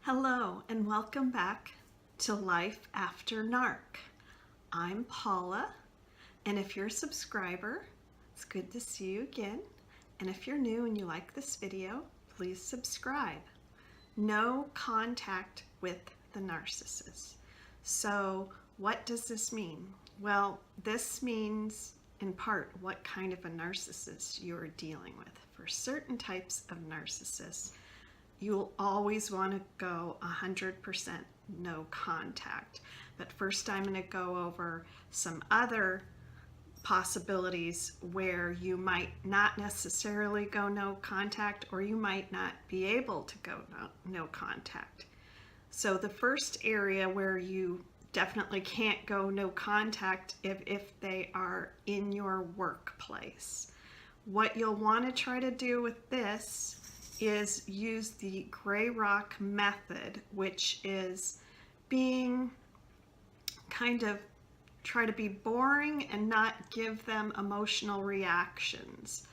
Hello and welcome back to Life After Narc. I'm Paula, and if you're a subscriber, it's good to see you again. And if you're new and you like this video, please subscribe. No contact with the narcissist. So what does this mean? Well, this means in part what kind of a narcissist you're dealing with. For certain types of narcissists, you'll always want to go 100% no contact. But first I'm going to go over some other possibilities where you might not necessarily go no contact, or you might not be able to go no contact. So the first area where you definitely can't go no contact if they are in your workplace. What you'll want to try to do with this is use the gray rock method, which is being try to be boring and not give them emotional reactions.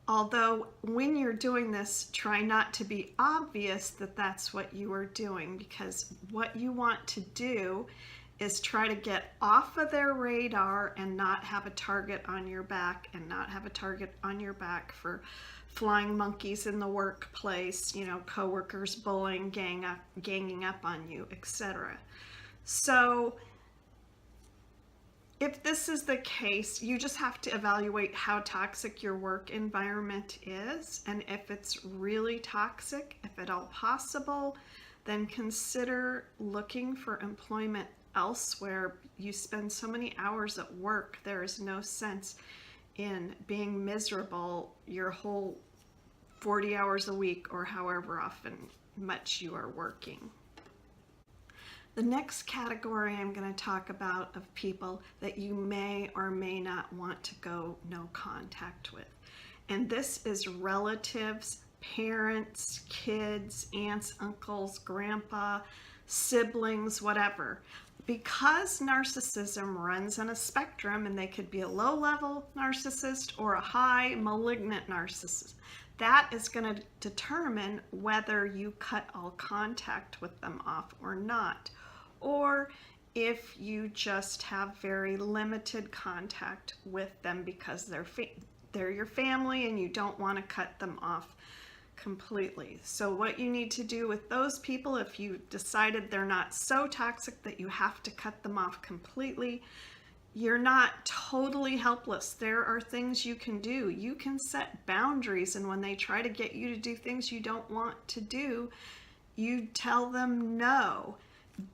Although when you're doing this, try not to be obvious that that's what you are doing, because what you want to do is try to get off of their radar and not have a target on your back, and not have a target on your back for flying monkeys in the workplace, coworkers bullying, ganging up on you, etc. So if this is the case, you just have to evaluate how toxic your work environment is, and if it's really toxic, if at all possible, then consider looking for employment elsewhere. You spend so many hours at work, there is no sense in being miserable your whole 40 hours a week or however often much you are working. The next category I'm going to talk about of people that you may or may not want to go no contact with. And this is relatives, parents, kids, aunts, uncles, grandpa, siblings, whatever. Because narcissism runs on a spectrum, and they could be a low-level narcissist or a high malignant narcissist, that is going to determine whether you cut all contact with them off or not, or if you just have very limited contact with them because they're your family and you don't want to cut them off completely. So what you need to do with those people, if you decided they're not so toxic that you have to cut them off completely, you're not totally helpless. There are things you can do. You can set boundaries, and when they try to get you to do things you don't want to do, you tell them no.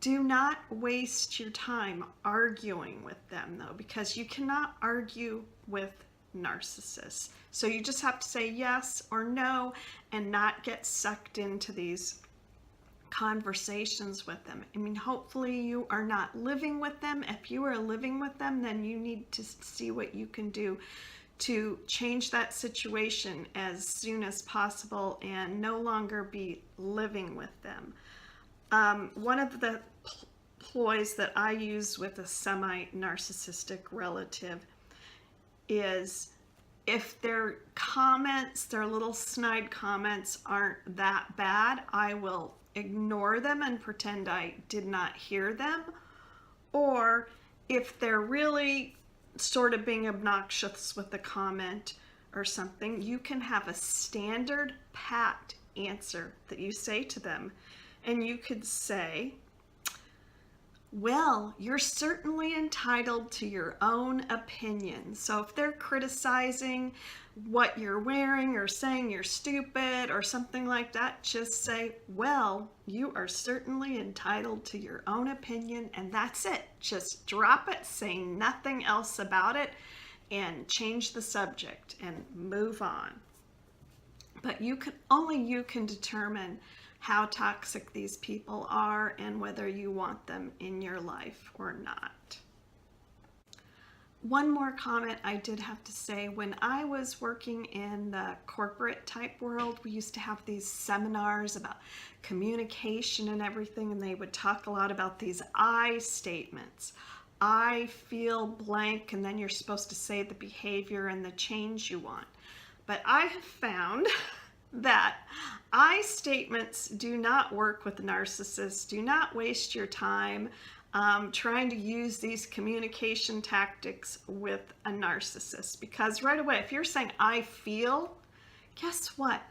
Do not waste your time arguing with them, though, because you cannot argue with narcissists. So you just have to say yes or no and not get sucked into these conversations with them. I mean, hopefully you are not living with them. If you are living with them, then you need to see what you can do to change that situation as soon as possible and no longer be living with them. One of the ploys that I use with a semi-narcissistic relative is, if their comments, their little snide comments, aren't that bad, I will ignore them and pretend I did not hear them. Or if they're really sort of being obnoxious with the comment or something, you can have a standard pat answer that you say to them. And you could say, well, you're certainly entitled to your own opinion. So if they're criticizing what you're wearing or saying you're stupid or something like that, just say, well, you are certainly entitled to your own opinion, and that's it. Just drop it, say nothing else about it, and change the subject and move on. But only you can determine how toxic these people are and whether you want them in your life or not. One more comment I did have to say, when I was working in the corporate type world, we used to have these seminars about communication and everything, and they would talk a lot about these I statements. I feel blank, and then you're supposed to say the behavior and the change you want. But I have found that I statements do not work with narcissists. Do not waste your time trying to use these communication tactics with a narcissist, because right away, if you're saying I feel, guess what?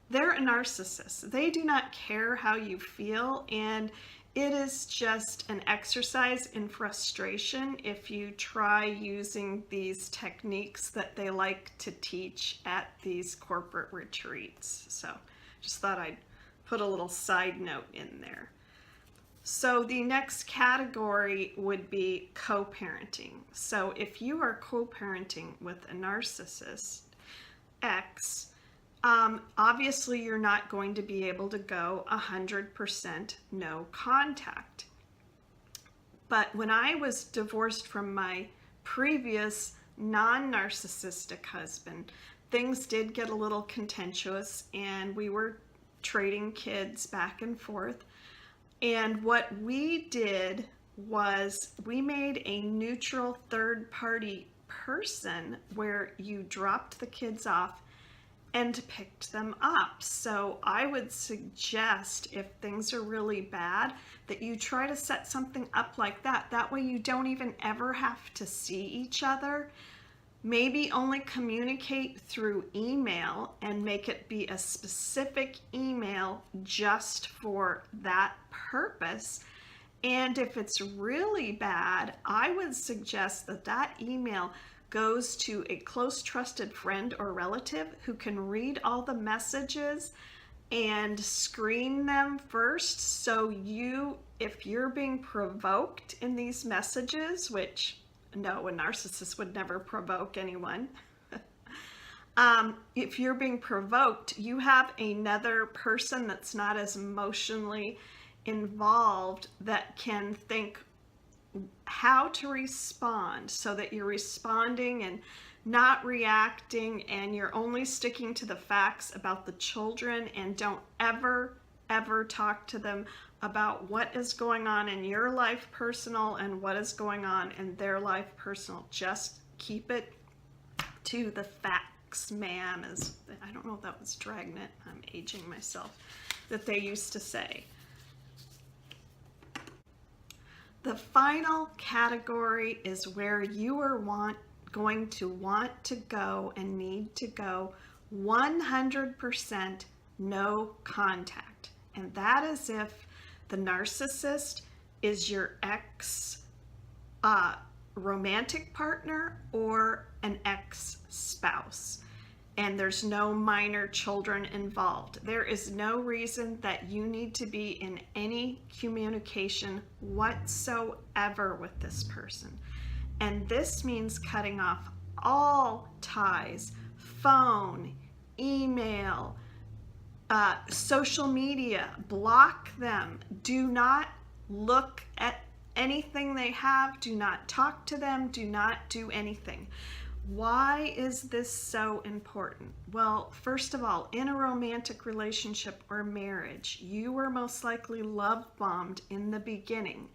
They're a narcissist. They do not care how you feel, and it is just an exercise in frustration if you try using these techniques that they like to teach at these corporate retreats. So just thought I'd put a little side note in there. So the next category would be co-parenting. So if you are co-parenting with a narcissist X, obviously you're not going to be able to go 100% no contact. But when I was divorced from my previous non-narcissistic husband, things did get a little contentious, and we were trading kids back and forth. And what we did was we made a neutral third-party person where you dropped the kids off and picked them up. So I would suggest, if things are really bad, that you try to set something up like that. That way you don't even ever have to see each other. Maybe only communicate through email and make it be a specific email just for that purpose. And if it's really bad, I would suggest that that email goes to a close trusted friend or relative who can read all the messages and screen them first. So if you're being provoked in these messages, which no, a narcissist would never provoke anyone. If you're being provoked, you have another person that's not as emotionally involved that can think how to respond, so that you're responding and not reacting, and you're only sticking to the facts about the children, and don't ever talk to them about what is going on in your life personal and what is going on in their life personal. Just keep it to the facts, ma'am. As I don't know if that was Dragnet, I'm aging myself, that they used to say. The final category is where you are going to want to go and need to go 100% no contact. And that is if the narcissist is your ex romantic partner or an ex-spouse, and there's no minor children involved. There is no reason that you need to be in any communication whatsoever with this person. And this means cutting off all ties, phone, email, social media, block them. Do not look at anything they have. Do not talk to them. Do not do anything. Why is this so important? Well, first of all, in a romantic relationship or marriage, you were most likely love bombed in the beginning.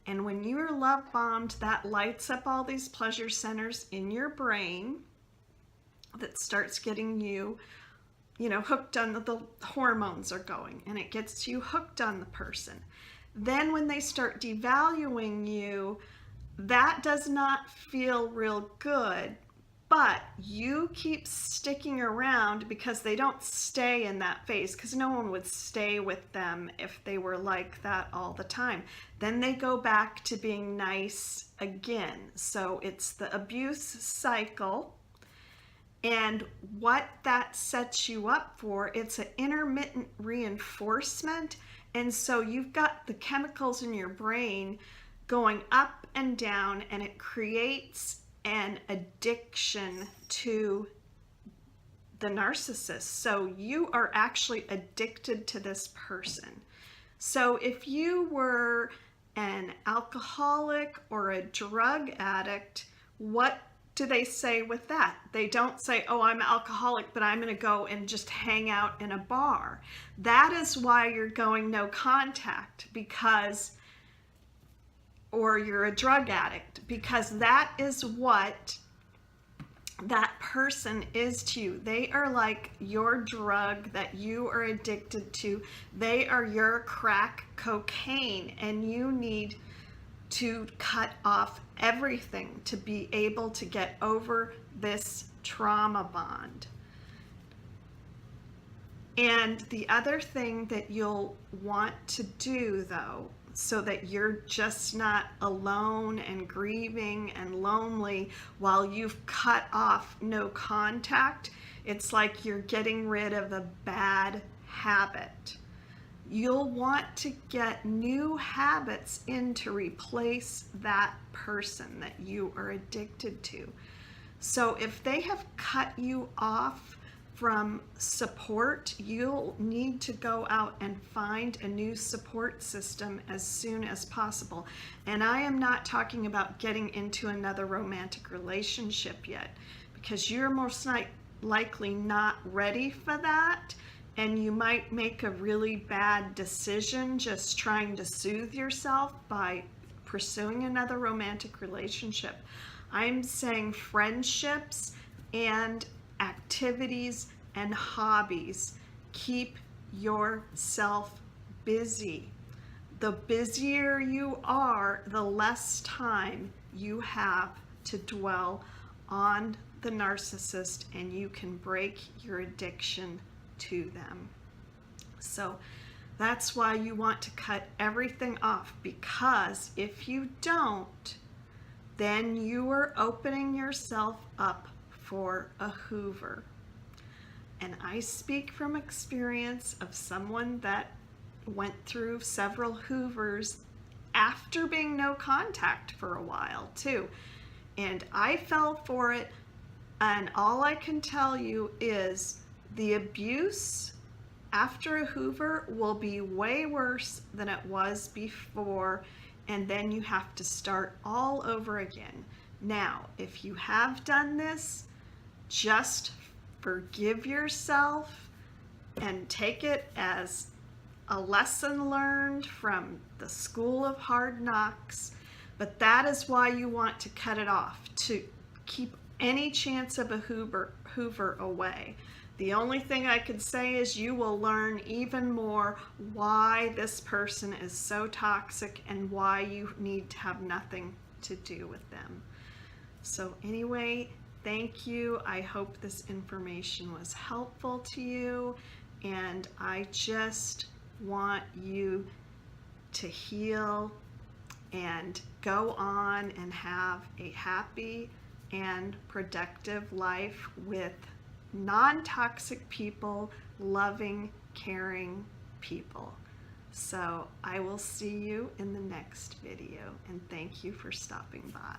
And when you are love bombed, that lights up all these pleasure centers in your brain that starts getting you hooked on the hormones are going, and it gets you hooked on the person. Then when they start devaluing you, that does not feel real good, but you keep sticking around because they don't stay in that phase, because no one would stay with them if they were like that all the time. Then they go back to being nice again. So it's the abuse cycle. And what that sets you up for, it's an intermittent reinforcement. And so you've got the chemicals in your brain going up and down, and it creates an addiction to the narcissist. So you are actually addicted to this person. So if you were an alcoholic or a drug addict, what do they say with that? They don't say, oh, I'm an alcoholic, but I'm going to go and just hang out in a bar. That is why you're going no contact, or you're a drug addict, because that is what that person is to you. They are like your drug that you are addicted to. They are your crack cocaine, and you need to cut off everything to be able to get over this trauma bond. And the other thing that you'll want to do, though, so that you're just not alone and grieving and lonely while you've cut off no contact, it's like you're getting rid of a bad habit. You'll want to get new habits in to replace that person that you are addicted to. So if they have cut you off from support, you'll need to go out and find a new support system as soon as possible. And I am not talking about getting into another romantic relationship yet, because you're most likely not ready for that, and you might make a really bad decision just trying to soothe yourself by pursuing another romantic relationship. I'm saying friendships and activities and hobbies. Keep yourself busy. The busier you are, the less time you have to dwell on the narcissist, and you can break your addiction to them. So that's why you want to cut everything off, because if you don't, then you are opening yourself up for a Hoover. And I speak from experience of someone that went through several Hoovers after being no contact for a while too. And I fell for it, and all I can tell you is the abuse after a Hoover will be way worse than it was before, and then you have to start all over again. Now, if you have done this, just forgive yourself and take it as a lesson learned from the school of hard knocks. But that is why you want to cut it off, to keep any chance of a Hoover away. The only thing I could say is you will learn even more why this person is so toxic and why you need to have nothing to do with them. So anyway, thank you. I hope this information was helpful to you, and I just want you to heal and go on and have a happy and productive life with non-toxic people, loving, caring people. So I will see you in the next video, and thank you for stopping by.